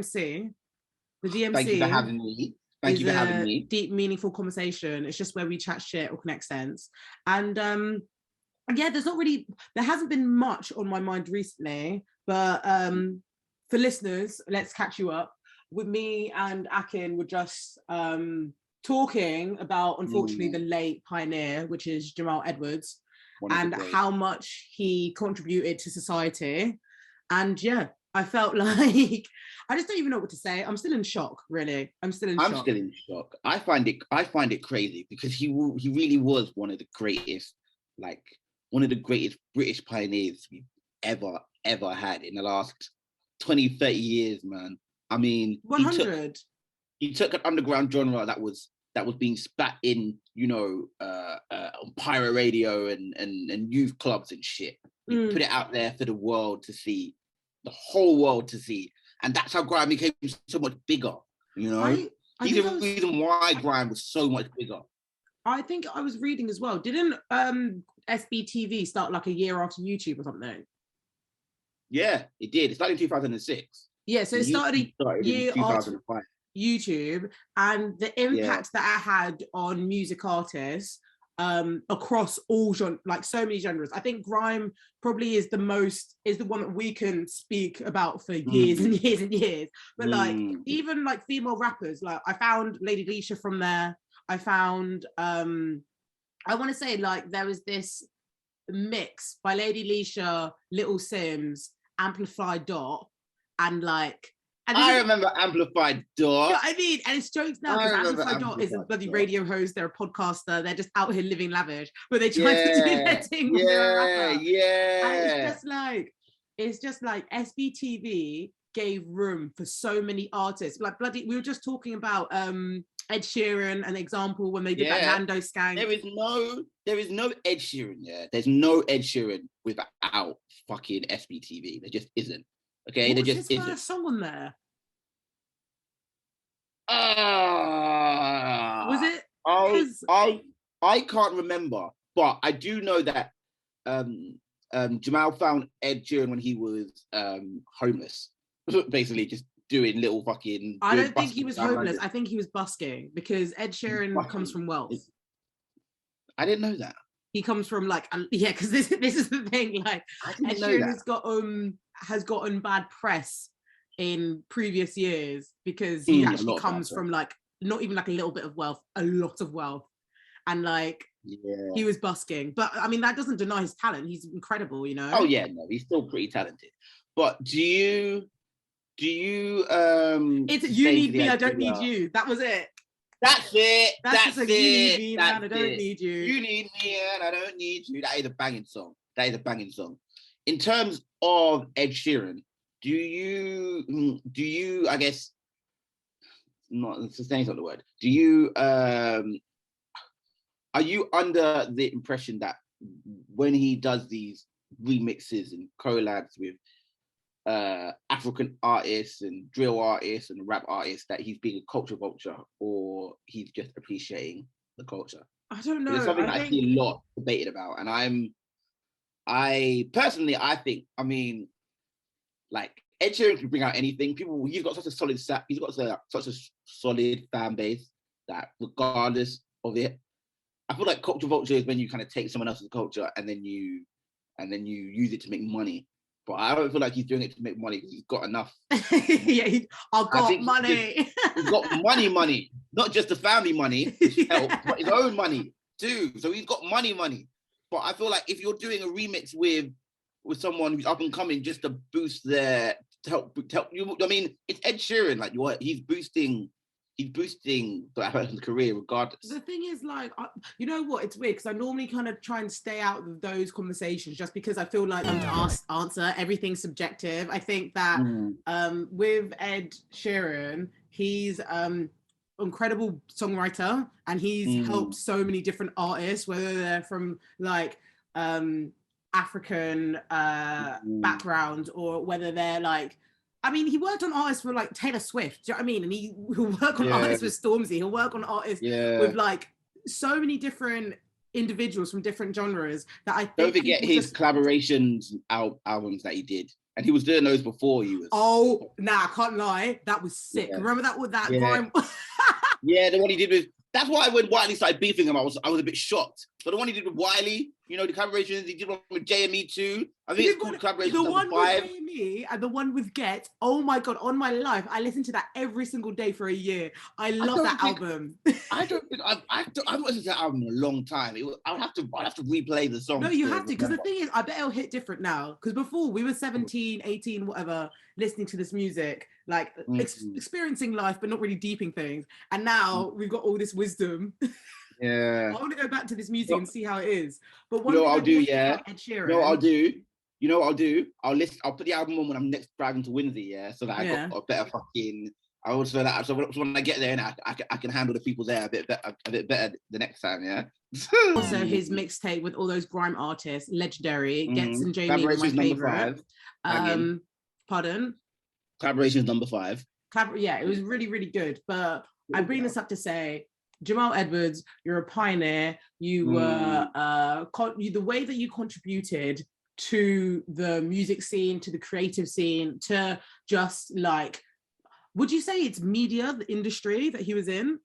DMC. The DMC. Thank you for having me. Thank you for having me. Deep, meaningful conversation. It's just where we chat shit or connect sense. And yeah, there hasn't been much on my mind recently, but for listeners, let's catch you up. With me and Akin, we're just talking about, unfortunately, the late pioneer, which is Jamal Edwards, and how much he contributed to society. And yeah, I felt like I just don't even know what to say. I'm still in shock, really. I'm still in shock. I find it crazy because he really was one of the greatest British pioneers we've ever had in the last 20, 30 years, man. I mean, 100. He took an underground genre that was being spat in, on pirate radio and youth clubs and shit. He put it out there for the world to see, the whole world to see, and that's how grime became so much bigger. He's the reason why grime was so much bigger. I think I was reading as well. Didn't SBTV start like a year after YouTube or something? Yeah, it did. It started in 2006. Yeah, so it started a year after YouTube, and the impact that it had on music artists across all genres, like so many genres. I think grime probably is the one that we can speak about for years and years and years. But like even like female rappers, like I found Lady Leisha from there. I found I want to say like there was this mix by Lady Leisha, Little Sims, Amplified Dot, and like I remember Amplified Dot. You know I mean, and it's jokes now because Amplified Dot is a bloody radio host. They're a podcaster. They're just out here living lavish, but they try to do their thing with their rapper. Yeah. And it's just like SBTV gave room for so many artists. Like bloody, we were just talking about Ed Sheeran, an example when they did that Nando skank. There is no Ed Sheeran. Yeah, there's no Ed Sheeran without fucking SBTV. There just isn't. Okay, what there was just his isn't. first song on there? Was it? I can't remember, but I do know that Jamal found Ed Sheeran when he was homeless, basically just doing little fucking. I don't think he was homeless. I think he was busking because Ed Sheeran comes from wealth. I didn't know that. He comes from like because this is the thing. Like Ed Sheeran has gotten bad press in previous years because he actually comes from like not even like a little bit of wealth, a lot of wealth, and like he was busking. But I mean that doesn't deny his talent. He's incredible, you know. Oh yeah, no, he's still pretty talented. But do you it's you need me, I don't need you. That was it. That's it. That's it. You need me, man, I don't need you. You need me and I don't need you. That is a banging song. In terms of Ed Sheeran, do you I guess not sustain's not the word. Do you are you under the impression that when he does these remixes and collabs with African artists and drill artists and rap artists that he's being a culture vulture or he's just appreciating the culture? I don't know. It's something I see a lot debated about, and I personally think, I mean, like Ed Sheeran can bring out anything. He's got such a solid he's got such a solid fan base that regardless of it, I feel like culture vulture is when you kind of take someone else's culture and then you use it to make money. But I don't feel like he's doing it to make money because he's got enough. I've got money. He's got money, not just the family money, his help, but his own money too. So he's got money. But I feel like if you're doing a remix with someone who's up and coming just to boost to help you, I mean, it's Ed Sheeran. Like he's boosting that person's career regardless. The thing is, like, you know what? It's weird because I normally kind of try and stay out of those conversations just because I feel like I'm to answer everything's subjective. I think that with Ed Sheeran, he's incredible songwriter and he's helped so many different artists, whether they're from like African background or whether they're like, I mean, he worked on artists for like Taylor Swift, do you know what I mean? And he'll work on artists with Stormzy, he'll work on artists with like so many different individuals from different genres that I think. Don't forget his collaborations albums that he did. And he was doing those before he was. Oh, nah, I can't lie. That was sick. Yeah. Remember that with that grime? Yeah, the one he did with. That's why when Wiley started beefing him, I was a bit shocked. But the one he did with Wiley, you know, the collaborations he did one with JME too. I think it's called collaboration number 5. The one with JME and the one with Get. Oh my god! On my life, I listened to that every single day for a year. I love that album. I don't think I've listened to that album in a long time. I'd have to replay the song. No, you have to, because the thing is, I bet it'll hit different now. Because before we were 17, 18, whatever, listening to this music, like experiencing life, but not really deeping things. And now we've got all this wisdom. Yeah. I want to go back to this music and see how it is. But one you know what I'll do, Ed Sheeran, you know what I'll do? You know what I'll do? I'll put the album on when I'm next driving to Windsor, so that I got a better fucking. I also that so when I get there and I can handle the people there a bit better the next time, yeah. Also, his mixtape with all those grime artists, legendary. Gets and Jamie were my favorite. Pardon? Collaboration is number 5. Yeah, it was really, really good. But I bring this up to say, Jamal Edwards, you're a pioneer. You were the way that you contributed to the music scene, to the creative scene, to just like. Would you say it's media, the industry that he was in?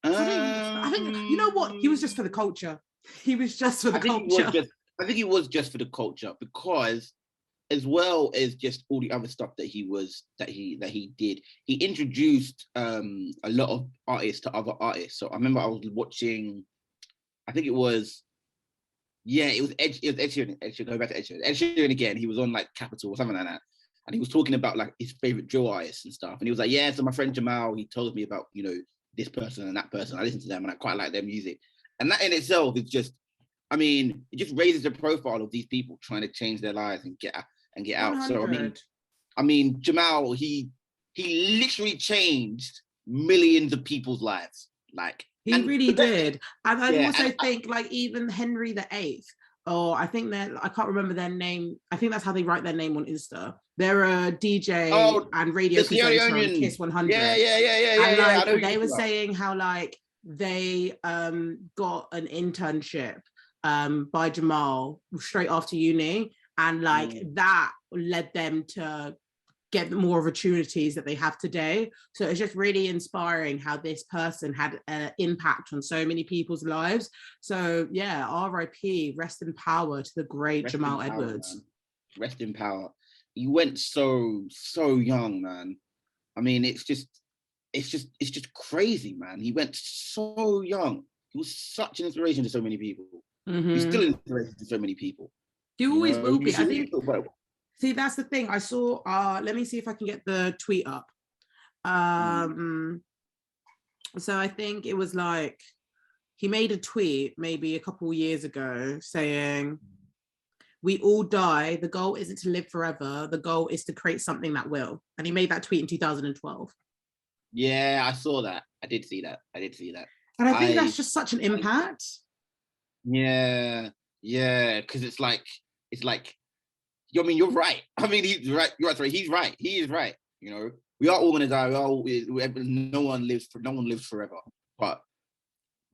I think, you know what? He was just for the culture. He was just for the culture. I think he was just for the culture, because as well as just all the other stuff that he did, he introduced a lot of artists to other artists. So I remember I was watching, I think it was Ed Sheeran. Go back to Ed Sheeran. Ed Sheeran again. He was on like Capital or something like that. And he was talking about like his favorite drill artists and stuff. And he was like, yeah, so my friend Jamal, he told me about, you know, this person and that person. I listened to them and I quite like their music. And that in itself is just, I mean, it just raises the profile of these people trying to change their lives and get out. 100. So I mean, Jamal, he literally changed millions of people's lives. Like he really did. And I also think like even Henry VIII, or I think I can't remember their name. I think that's how they write their name on Insta. They're a DJ and radio presenter on Kiss 100. Yeah. And like they were saying how like they got an internship by Jamal straight after uni, and like that led them to get more opportunities that they have today. So it's just really inspiring how this person had an impact on so many people's lives. So yeah, RIP, rest in power to the great Jamal Edwards. Man. Rest in power. He went so young, man. I mean, it's just crazy, man. He went so young. He was such an inspiration to so many people. He's still an inspiration to so many people. He always will be. I think. See, that's the thing. I saw, let me see if I can get the tweet up. So I think it was like, he made a tweet maybe a couple of years ago saying, we all die. The goal isn't to live forever. The goal is to create something that will. And he made that tweet in 2012. Yeah, I saw that. I did see that. And I think that's just such an impact. Yeah, because it's like, I mean, you're right. I mean, he's right. You're right. Sorry, he's right. He is right. You know, we are all gonna die. No one lives forever. But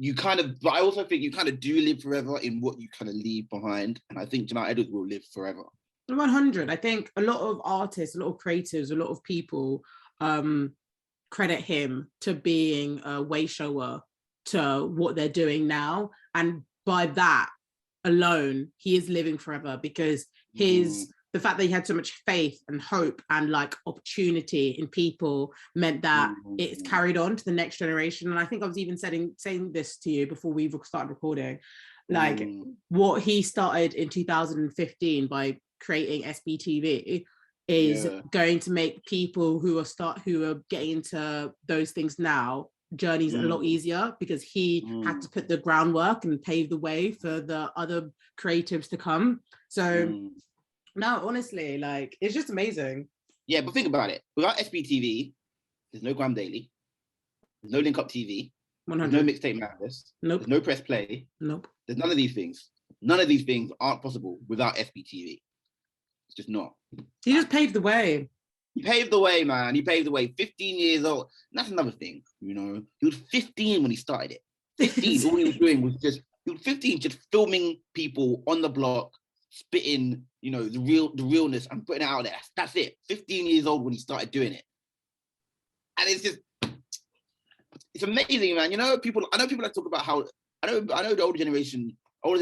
I also think you kind of do live forever in what you kind of leave behind. And I think Jamal Edwards will live forever. 100. I think a lot of artists, a lot of creatives, a lot of people credit him to being a way shower to what they're doing now. And by that alone, he is living forever, because the fact that he had so much faith and hope and like opportunity in people meant that it's carried on to the next generation. And I think I was even saying this to you before we started recording, like what he started in 2015 by creating SBTV is going to make people who are getting into those things now journeys a lot easier, because he had to put the groundwork and pave the way for the other creatives to come. So no, honestly, like it's just amazing. Yeah, but think about it. Without SBTV, there's no Grime Daily, there's no Link Up TV, 100. There's no Mixtape Madness, nope. There's no Press Play, nope. There's none of these things. None of these things aren't possible without SBTV. It's just not. He just paved the way. He paved the way, man. He paved the way. 15 years old. And that's another thing, you know. He was 15 when he started it. 15. All he was doing was he was 15, just filming people on the block, spitting, you know, the realness and putting it out there. That's it. 15 years old when he started doing it. And it's amazing, man. You know, I know people that talk about how, I know the older generations always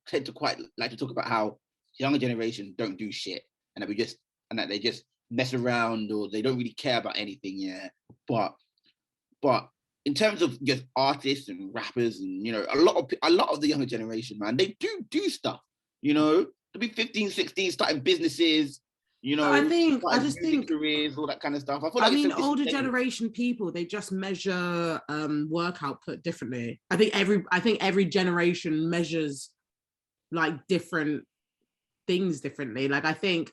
tend to quite like to talk about how younger generation don't do shit and that they just mess around or they don't really care about anything, yeah. But in terms of just artists and rappers and, you know, a lot of the younger generation, man, they do stuff, you know. They'll be 15, 16, starting businesses, you know, I just think careers, all that kind of stuff. I mean, older generation people, they just measure work output differently. I think every generation measures like different things differently. Like, I think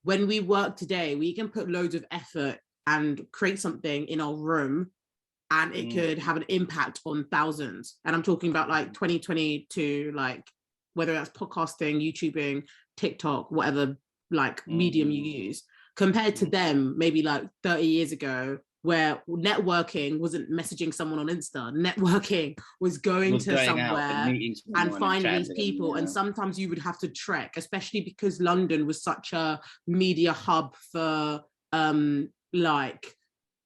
when we work today, we can put loads of effort and create something in our room and it could have an impact on thousands. And I'm talking about like 2022, like whether that's podcasting, YouTubing, TikTok, whatever like medium you use, compared to them maybe like 30 years ago, where networking wasn't messaging someone on Insta. Networking was going to somewhere and finding these people. And sometimes you would have to trek, especially because London was such a media hub for like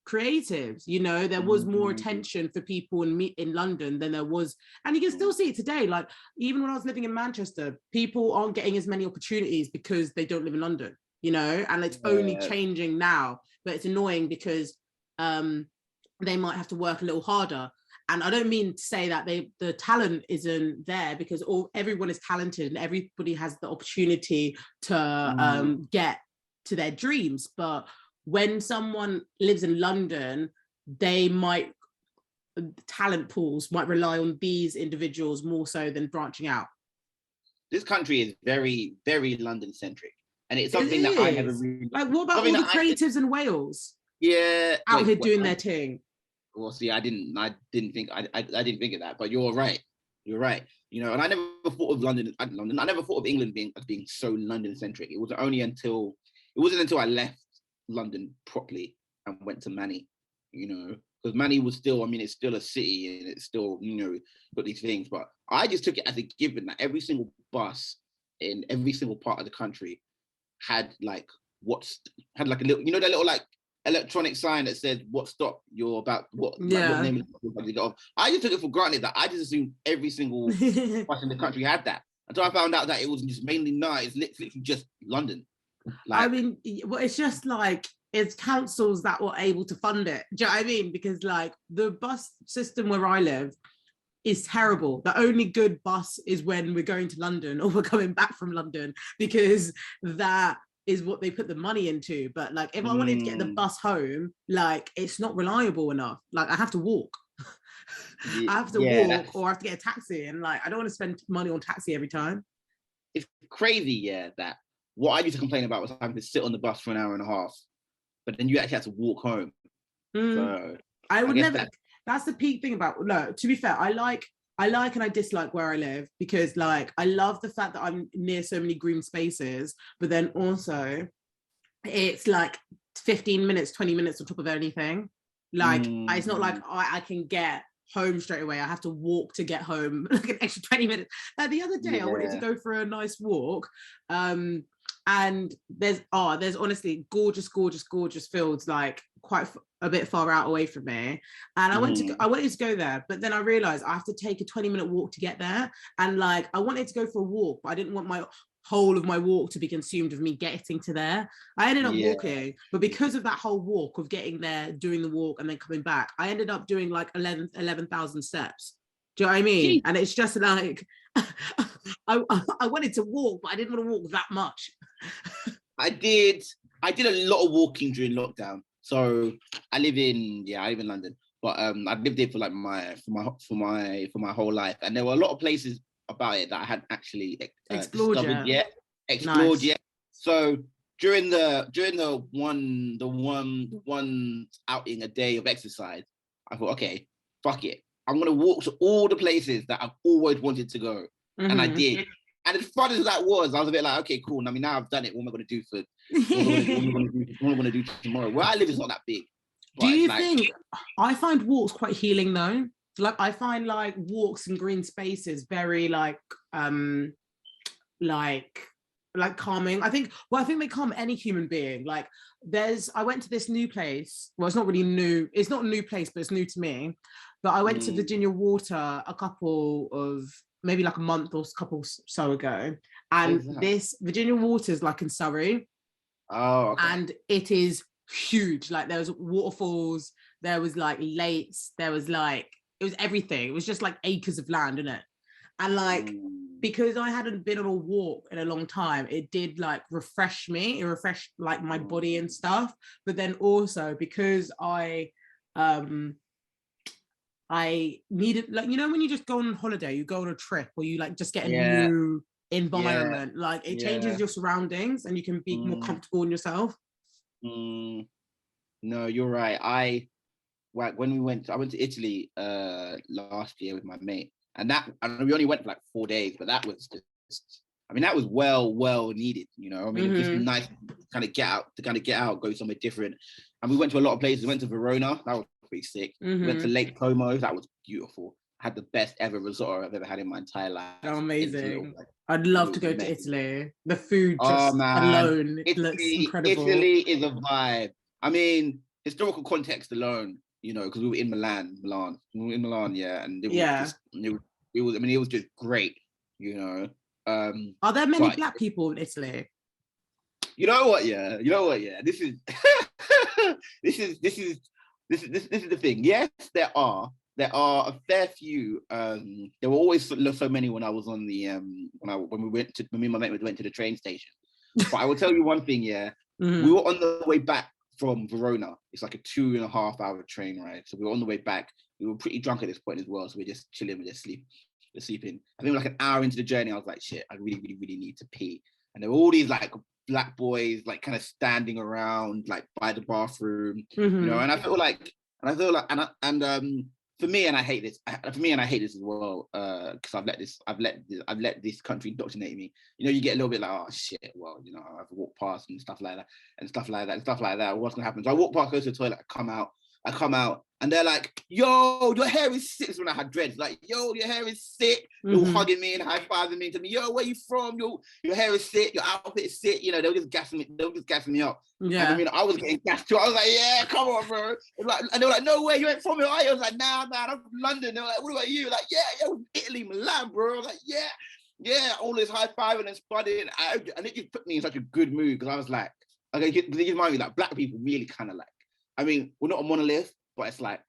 creatives, you know. There was more attention for people in London than there was, and you can still see it today. Like, even when I was living in Manchester, people aren't getting as many opportunities because they don't live in London, you know. And it's only changing now, but it's annoying because they might have to work a little harder. And I don't mean to say that the talent isn't there, because everyone is talented and everybody has the opportunity to get to their dreams. But when someone lives in London, talent pools might rely on these individuals more so than branching out. This country is very, very London centric. And it's something that I never really... Like, what about all the creatives in Wales? Yeah. Out here doing their thing. Well, see, I didn't think of that, but you're right. You're right. You know, and I never thought of London. I never thought of England being so London centric. It wasn't until I left London properly and went to Manny, you know, because Manny was still, I mean, it's still a city and it's still, you know, got these things, but I just took it as a given that every single bus in every single part of the country had like a little, you know, that little like electronic sign that said what stop you're about, what name you got off. I just took it for granted that I just assumed every single bus in the country had that until I found out that it was just mainly it's literally just London. Like, I mean, well, it's just like, it's councils that were able to fund it. Do you know what I mean? Because like the bus system where I live is terrible. The only good bus is when we're going to London or we're coming back from London, because that is what they put the money into. But like, if I wanted to get the bus home, like, it's not reliable enough. Like, I have to walk. I have to walk, or I have to get a taxi, and like, I don't want to spend money on taxi every time. It's crazy, that what I used to complain about was having to sit on the bus for an hour and a half, but then you actually had to walk home. So I would never. That's the peak thing about. No, to be fair, I like and I dislike where I live, because like, I love the fact that I'm near so many green spaces, but then also it's like 15 minutes, 20 minutes on top of anything. Like, it's not like I can get home straight away. I have to walk to get home, like an extra 20 minutes. Like the other day, I wanted to go for a nice walk. And there's honestly gorgeous fields, like quite a bit far out away from me. And I wanted to go there, but then I realized I have to take a 20-minute walk to get there. And like, I wanted to go for a walk, but I didn't want my whole of my walk to be consumed with me getting to there. I ended up walking, but because of that whole walk of getting there, doing the walk and then coming back, I ended up doing like 11,000 steps. Do you know what I mean? And it's just like, I wanted to walk, but I didn't want to walk that much. I did a lot of walking during lockdown. So I live in London, but I've lived there for like my whole life, and there were a lot of places about it that I hadn't actually explored yet. So during the one outing a day of exercise, I thought, okay, fuck it, I'm gonna walk to all the places that I've always wanted to go, and I did. And as fun as that was, I was a bit like, okay, cool. I mean, now I've done it. What am I going to do what am I going to do tomorrow? Where I live is not that big. Do you think? I find walks quite healing though. Like, I find like walks in green spaces very like calming. I think they calm any human being. Like I went to this new place. Well, it's not really new. It's not a new place, but it's new to me. But I went to Virginia Water a couple of maybe like a month or couple so ago. And this Virginia Water is like in Surrey. Oh, okay. And it is huge. Like there was waterfalls, there was like lakes, there was like, it was everything. It was just like acres of land, innit? And like, because I hadn't been on a walk in a long time, it did like refresh me. It refreshed like my body and stuff. But then also because I needed, like, you know, when you just go on holiday, you go on a trip, or you like just get a new environment, like it changes your surroundings and you can be more comfortable in yourself. No, you're right. When I went to Italy last year with my mate, and we only went for like 4 days, but that was just, I mean, that was well needed, you know. I mean, it was just nice to kind of get out, go somewhere different. And we went to a lot of places. We went to Verona, that was pretty sick. We went to Lake Como, that was beautiful. I had the best ever risotto I've ever had in my entire life. Oh, amazing. I'd love to go to Italy. The food just alone looks incredible. Italy is a vibe. I mean, historical context alone, you know, because we were in Milan. We were in Milan, yeah, and it was just great, you know. Are there many Black people in Italy? You know what? Yeah. This is this is the thing. Yes, there are a fair few. There were always so many when I was on the when me and my mate went to the train station. But I will tell you one thing. Yeah, we were on the way back from Verona. It's like a 2.5 hour train ride. So we were on the way back. We were pretty drunk at this point as well. So we're just chilling. We're sleeping. I think like an hour into the journey, I was like, shit, I really need to pee. And there were all these like Black boys like kind of standing around like by the bathroom, you know. And I feel like for me, and I hate this as well, because I've let this country indoctrinate me. You know, you get a little bit like, oh shit, well, you know, I've walked past and stuff like that. What's gonna happen? So I walk past, go to the toilet, I come out, and they're like, yo, your hair is sick. This is when I had dreads, like, yo, your hair is sick. They were hugging me and high-fiving me, to me, yo, where you from? Your hair is sick, your outfit is sick. You know, they were just gassing me up. Yeah. And I mean, I was getting gassed too. I was like, yeah, come on, bro. And they were like, no way, you ain't from here, are you? I was like, nah, man, I'm from London. They were like, what about you? Like, yeah, Italy, Milan, bro. I was like, yeah, all this high-fiving and spudding. And it just put me in such a good mood, because I was like, okay, it remind me that Black people really kind of like, I mean, we're not a monolith, but it's like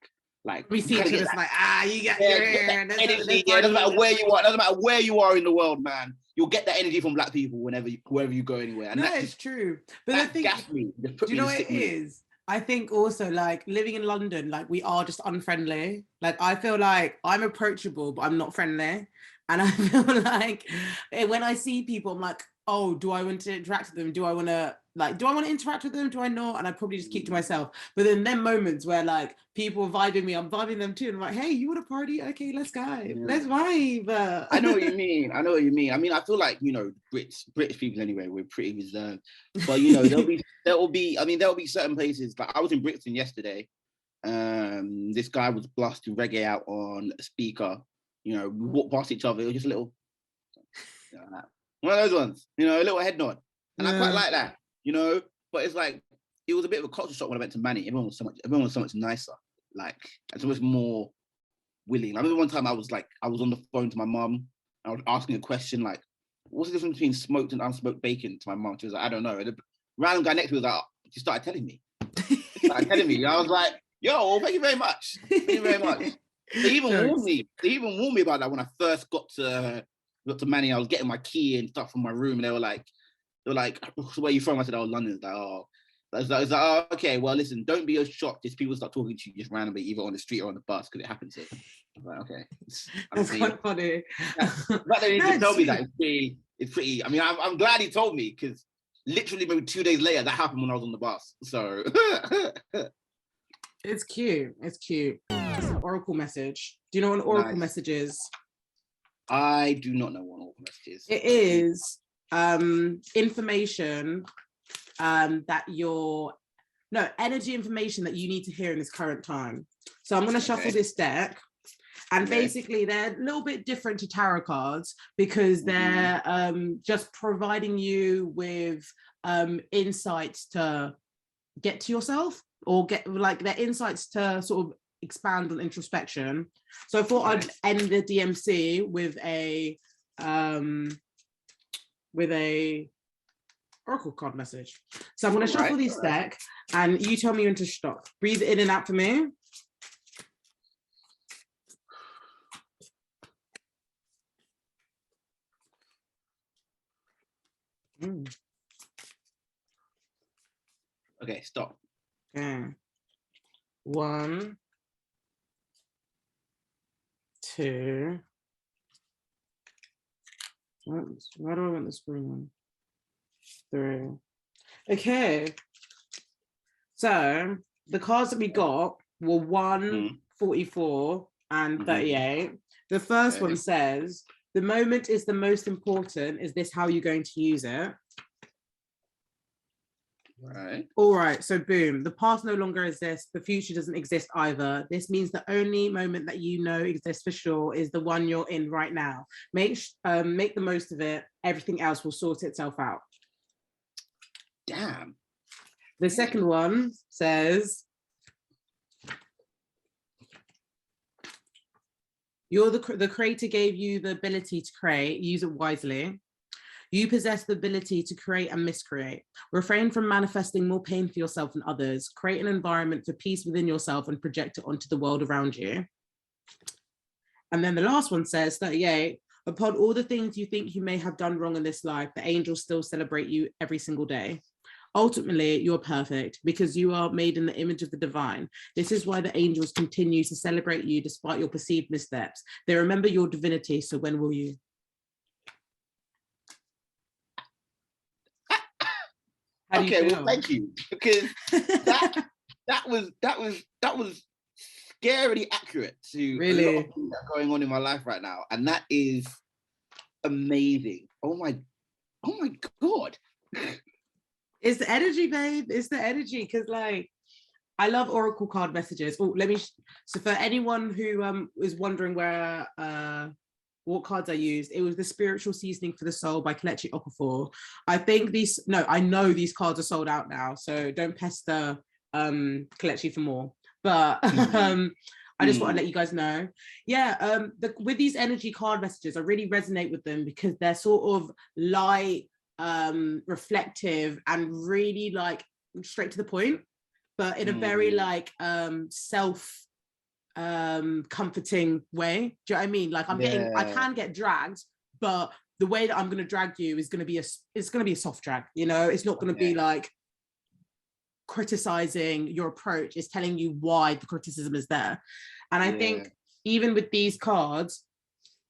we see each other, it's like, you got your hair. Energy, it doesn't matter where you are. It doesn't matter where you are in the world, man. You'll get that energy from Black people wherever you go anywhere. And it's true. But I think, do you know what it is? I think also, like, living in London, like, we are just unfriendly. Like, I feel like I'm approachable, but I'm not friendly. And I feel like when I see people, I'm like, oh, do I want to interact with them? Do I want to interact with them? Do I not? And I probably just keep to myself. But then moments where like people are vibing me, I'm vibing them too. And I'm like, hey, you want to party? Okay, let's go. Let's vibe. I know what you mean. I mean, I feel like, you know, British people anyway, we're pretty reserved. But, you know, there'll be certain places. Like I was in Brixton yesterday. This guy was blasting reggae out on a speaker. You know, we walked past each other. It was just a little, you know, one of those ones, you know, a little head nod. And I quite like that, you know, but it's like, it was a bit of a culture shock when I went to Manny. Everyone was so much nicer, like, and so much more willing. I remember one time I was on the phone to my mum. I was asking a question like, what's the difference between smoked and unsmoked bacon to my mum? She was like, I don't know. And the random guy next to me was like, she started telling me. And I was like, yo, thank you very much. Thank you very much. They even warned me about that when I first got to Manny. I was getting my key and stuff from my room, and they were like, where are you from? I said, oh, London. It's like, oh. I was like, oh, okay, well, listen, don't be as shocked if people start talking to you just randomly, either on the street or on the bus, because it happens here. I was like, okay. That's quite funny. But they didn't tell me that. It's pretty, I mean, I'm glad he told me, because literally maybe 2 days later, that happened when I was on the bus. So. It's cute. Just an oracle message. Do you know what an oracle message is? I do not know what an oracle message is. It is information energy information that you need to hear in this current time. So I'm going to shuffle this deck, And basically, they're a little bit different to tarot cards because they're just providing you with insights to get to yourself, or get like their insights to sort of expand on introspection. So I thought I'd end the DMC with a oracle card message. So I'm going to shuffle these deck, and you tell me when to stop. Breathe in and out for me. Okay, stop. Okay. 1, 2. Why do I want the spring one? 3. Okay. So the cards that we got were 1, 44, and 38. The first one says, the moment is the most important. Is this how you're going to use it? Right. All right. So boom, the past no longer exists. The future doesn't exist either. This means the only moment that you know exists for sure is the one you're in right now. Make the most of it. Everything else will sort itself out. Damn. The second one says, the creator gave you the ability to create. Use it wisely. You possess the ability to create and miscreate. Refrain from manifesting more pain for yourself and others. Create an environment for peace within yourself and project it onto the world around you. And then the last one says, 38, upon all the things you think you may have done wrong in this life, the angels still celebrate you every single day. Ultimately, you're perfect because you are made in the image of the divine. This is why the angels continue to celebrate you despite your perceived missteps. They remember your divinity, so when will you? Okay, well, thank you, because that was scarily accurate to a lot of things that are going on in my life right now, and that is amazing. Oh my God. It's the energy, babe. It's the energy, because like I love oracle card messages. Oh, so for anyone who is wondering where what cards I used, it was the Spiritual Seasoning for the Soul by Kelechi Okafor. I know these cards are sold out now, so don't pester Kelechi for more. But I just want to let you guys know. Yeah, with these energy card messages, I really resonate with them because they're sort of light, reflective, and really like straight to the point, but in a very like self comforting way. Do you know what I mean? Like I can get dragged, but the way that I'm going to drag you is going to be a soft drag, you know. It's not going to be like criticizing your approach. It's telling you why the criticism is there. And I think even with these cards,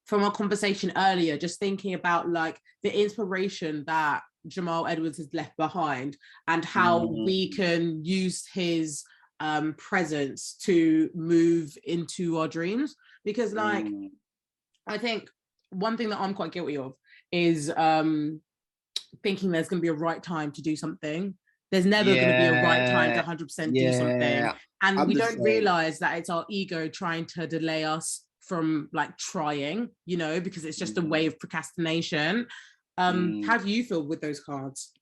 from our conversation earlier, just thinking about like the inspiration that Jamal Edwards has left behind and how we can use his presence to move into our dreams. Because like I think one thing that I'm quite guilty of is thinking there's going to be a right time to do something. There's never going to be a right time to 100% do something, and we don't realize that it's our ego trying to delay us from like trying, you know, because it's just a way of procrastination. How do you feel with those cards?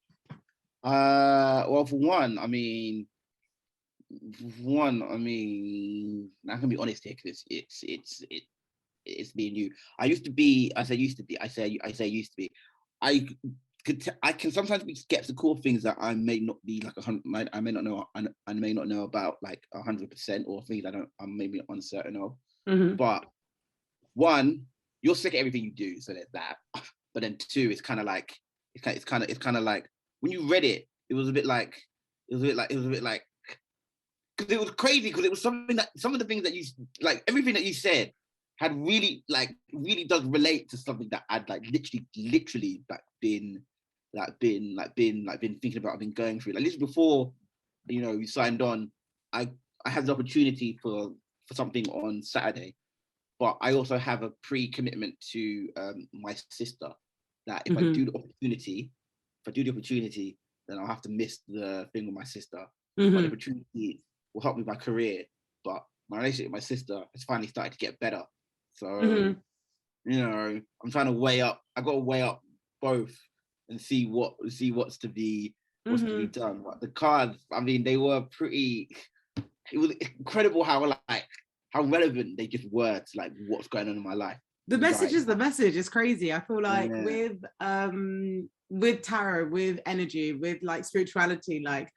Well, for one, I mean, I can be honest here because it's me and you. I can sometimes be skeptical of things that I may not be like I may not know about like 100%, or things I'm maybe uncertain of. But one, you're sick at everything you do, so there's that. But then two, it's kind of like when you read it, it was a bit like because it was crazy, because it was something that some of the things that you like, everything that you said had really does relate to something that I'd like literally like been thinking about, I've been going through. Like literally before, you know, you signed on, I had the opportunity for something on Saturday, but I also have a pre-commitment to my sister, that if I do the opportunity, then I'll have to miss the thing with my sister. But the opportunity will help me with my career. But my relationship with my sister has finally started to get better. So, you know, I'm trying to weigh up. I got to weigh up both and see what's to be done. But the cards, I mean, they were pretty. It was incredible how relevant they just were to like what's going on in my life. The message is the message. It's crazy. I feel like with tarot, with energy, with like spirituality, like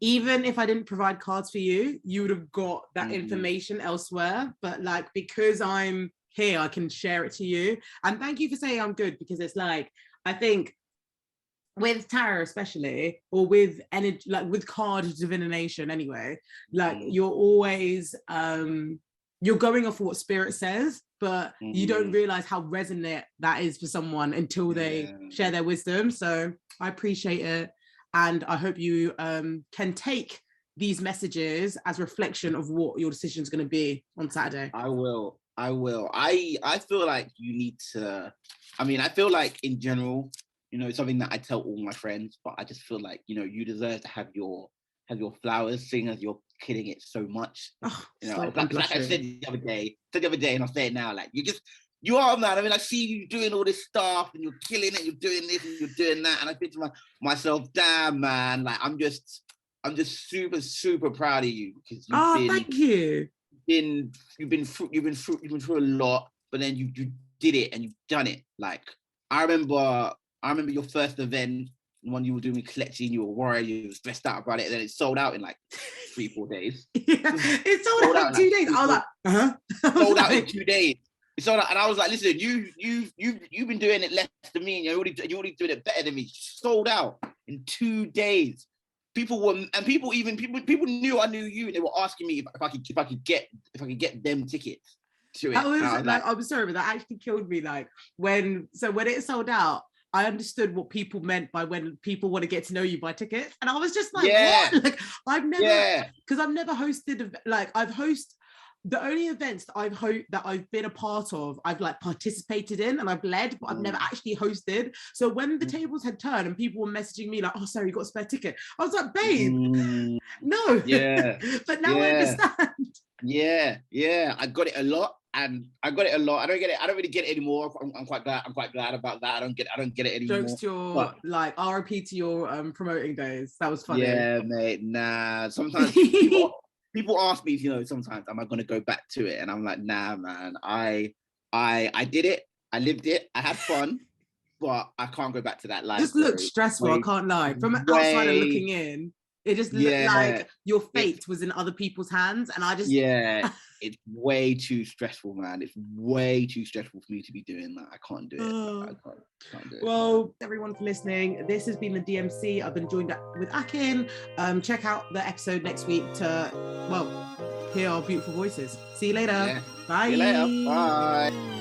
even if I didn't provide cards for you, you would have got that information elsewhere. But like, because I'm here, I can share it to you. And thank you for saying I'm good, because it's like, I think with tarot especially, or with energy, like with card divination anyway, like you're always, you're going off what spirit says, but you don't realize how resonant that is for someone until they share their wisdom. So I appreciate it. And I hope you can take these messages as reflection of what your decision is going to be on Saturday. I will. I feel like you need to, I mean, I feel like in general, you know, it's something that I tell all my friends, but I just feel like, you know, you deserve to have your flowers, seeing as you're killing it so much. Oh, you know, like I said the other day, and I'll say it now, like you are, man. I mean, I see you doing all this stuff and you're killing it, you're doing this and you're doing that. And I think to myself, damn, man, like I'm just super, super proud of you, because thank you. You've been through a lot, but then you did it and you've done it. Like I remember your first event, when you were doing collecting, you were worried, you were stressed out about it, and then it sold out in like 3-4 days. It sold out in 2 days. I was like, sold out in 2 days. It sold out, and I was like, listen, you've been doing it less than me, and you're already doing it better than me. Sold out in 2 days. People knew I knew you, and they were asking me if I could get them tickets to it. I'm sorry, but that actually killed me. Like when it sold out, I understood what people meant by when people want to get to know you by tickets, and I was just like, what? Like I've never hosted, like the only events that I've been a part of, I've like participated in and I've led, but I've never actually hosted. So when the tables had turned and people were messaging me like, oh, sorry, you got a spare ticket, I was like, babe, no. But now I understand. I got it a lot. I don't really get it anymore. I'm quite glad about that. I don't get it anymore. Jokes to your like RIP to your promoting days. That was funny. Yeah, mate. Nah. Sometimes people ask me, you know, sometimes am I gonna go back to it? And I'm like, nah, man. I did it. I lived it. I had fun, but I can't go back to that life. Just looked stressful. I can't lie. From an outsider looking in, it just looked like your fate was in other people's hands, and I just it's way too stressful, man. It's way too stressful for me to be doing that. I can't do it. I can't do it. Well, everyone for listening, this has been the DMC. I've been joined with Akin. Check out the episode next week to hear our beautiful voices. See you later. Bye. See you later. Bye.